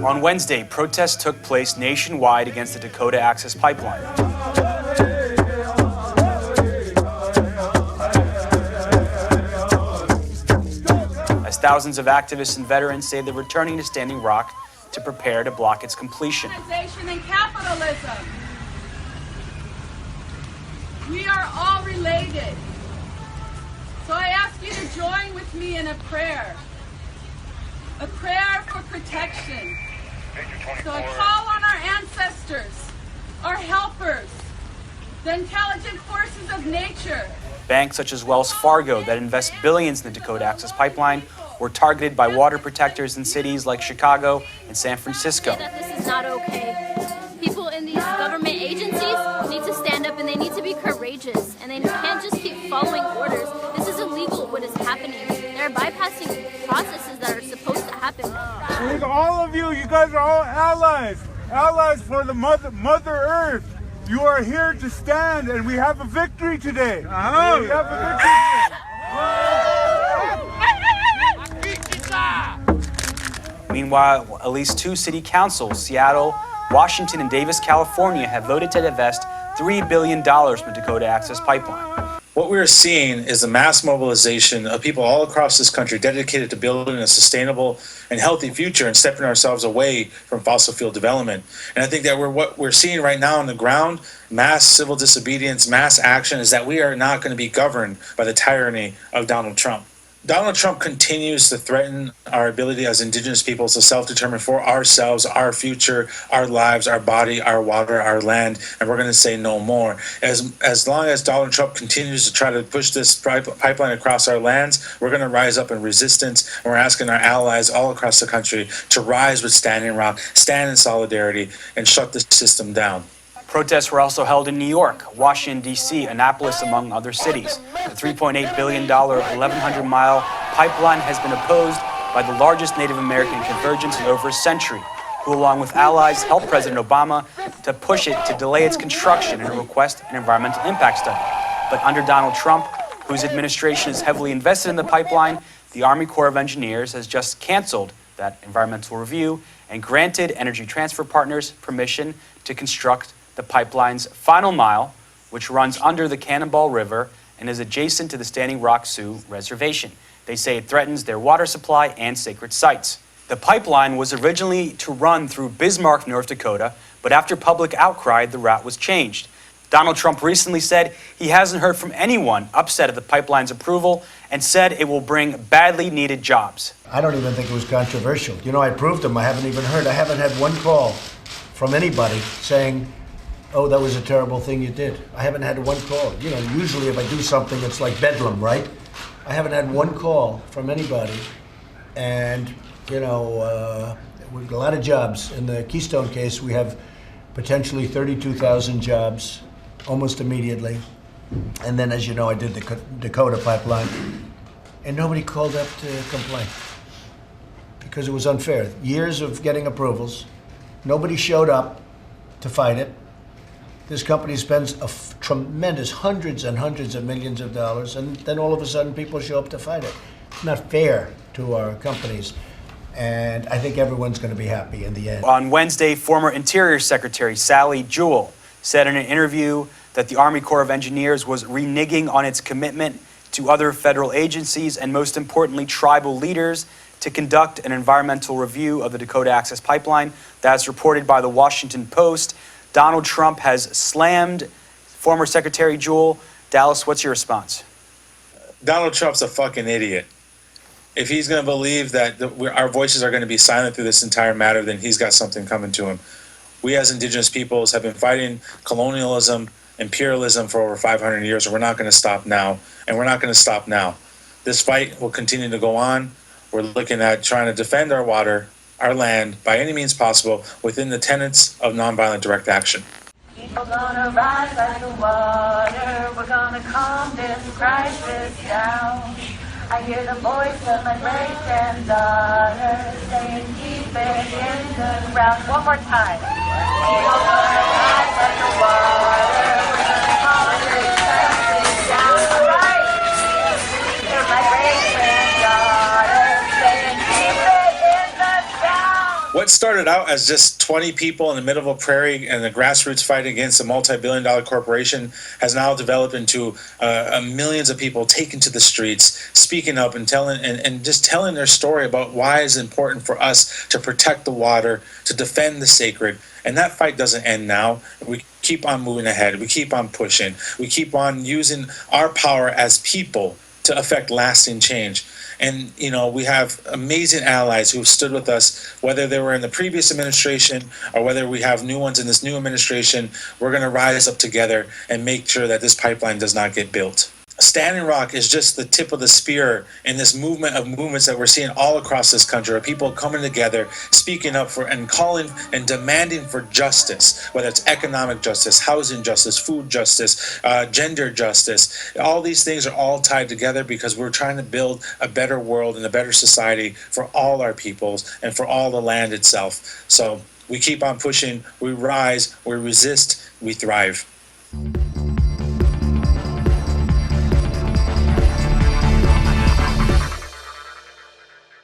On Wednesday, protests took place nationwide against the Dakota Access Pipeline. As thousands of activists and veterans say they're returning to Standing Rock to prepare to block its completion. And capitalism. We are all related. So I ask you to join with me in a prayer for protection. So I call on our ancestors, our helpers, the intelligent forces of nature. Banks such as Wells Fargo that invest billions in the Dakota Access Pipeline were targeted by water protectors in cities like Chicago and San Francisco. This is not okay. People in these government agencies need to stand up and they need to be courageous. And they can't just keep following orders. This is illegal what is happening. They're bypassing processes that are supposed to happen. All of you guys are all allies. Allies for the Mother Earth. You are here to stand, and we have a victory today. We have a victory today. Meanwhile, at least two city councils, Seattle, Washington, and Davis, California, have voted to divest $3 billion from the Dakota Access Pipeline. What we're seeing is a mass mobilization of people all across this country dedicated to building a sustainable and healthy future and stepping ourselves away from fossil fuel development. And I think that what we're seeing right now on the ground, mass civil disobedience, mass action, is that we are not going to be governed by the tyranny of Donald Trump. Donald Trump continues to threaten our ability as Indigenous peoples to self-determine for ourselves, our future, our lives, our body, our water, our land, and we're going to say no more. As long as Donald Trump continues to try to push this pipeline across our lands, we're going to rise up in resistance, and we're asking our allies all across the country to rise with Standing Rock, stand in solidarity, and shut this system down. Protests were also held in New York, Washington, D.C., Annapolis, among other cities. The $3.8 billion, 1,100-mile pipeline has been opposed by the largest Native American convergence in over a century, who, along with allies, helped President Obama to push it to delay its construction and request an environmental impact study. But under Donald Trump, whose administration is heavily invested in the pipeline, the Army Corps of Engineers has just canceled that environmental review and granted Energy Transfer Partners permission to construct the pipeline's final mile, which runs under the Cannonball River and is adjacent to the Standing Rock Sioux Reservation. They say it threatens their water supply and sacred sites. The pipeline was originally to run through Bismarck, North Dakota, but after public outcry, the route was changed. Donald Trump recently said he hasn't heard from anyone upset at the pipeline's approval and said it will bring badly needed jobs. I don't even think it was controversial. You know, I proved them. I haven't even heard. I haven't had one call from anybody saying, oh, that was a terrible thing you did. I haven't had one call. You know, usually if I do something, it's like bedlam, right? I haven't had one call from anybody. And, you know, we've got a lot of jobs. In the Keystone case, we have potentially 32,000 jobs almost immediately. And then, as you know, I did the Dakota pipeline. And nobody called up to complain because it was unfair. Years of getting approvals. Nobody showed up to fight it. This company spends tremendous hundreds and hundreds of millions of dollars, and then all of a sudden people show up to fight it. It's not fair to our companies, and I think everyone's going to be happy in the end. On Wednesday, former Interior Secretary Sally Jewell said in an interview that the Army Corps of Engineers was reneging on its commitment to other federal agencies and, most importantly, tribal leaders to conduct an environmental review of the Dakota Access Pipeline. That's reported by the Washington Post. Donald Trump has slammed former Secretary Jewell. Dallas, what's your response? Donald Trump's a fucking idiot. If he's going to believe that our voices are going to be silent through this entire matter, then he's got something coming to him. We as Indigenous peoples have been fighting colonialism, imperialism for over 500 years, and we're not going to stop now. And we're not going to stop now. This fight will continue to go on. We're looking at trying to defend our water, our land, by any means possible within the tenets of nonviolent direct action. People gonna rise like the water. We're gonna calm this crisis down. I hear the voice of my great granddaughter saying, keep it in the ground. One more time. People gonna rise like the water. We're gonna calm this crisis what started out as just 20 people in the middle of a prairie and a grassroots fight against a multi-billion-dollar corporation has now developed into millions of people taking to the streets, speaking up and just telling their story about why it's important for us to protect the water, to defend the sacred. And that fight doesn't end now. We keep on moving ahead. We keep on pushing. We keep on using our power as people to affect lasting change. And, you know, we have amazing allies who have stood with us, whether they were in the previous administration or whether we have new ones in this new administration. We're going to rise up together and make sure that this pipeline does not get built. Standing Rock is just the tip of the spear in this movement of movements that we're seeing all across this country, of people coming together, speaking up for and calling and demanding for justice, whether it's economic justice, housing justice, food justice, gender justice. All these things are all tied together because we're trying to build a better world and a better society for all our peoples and for all the land itself. So we keep on pushing, we rise, we resist, we thrive.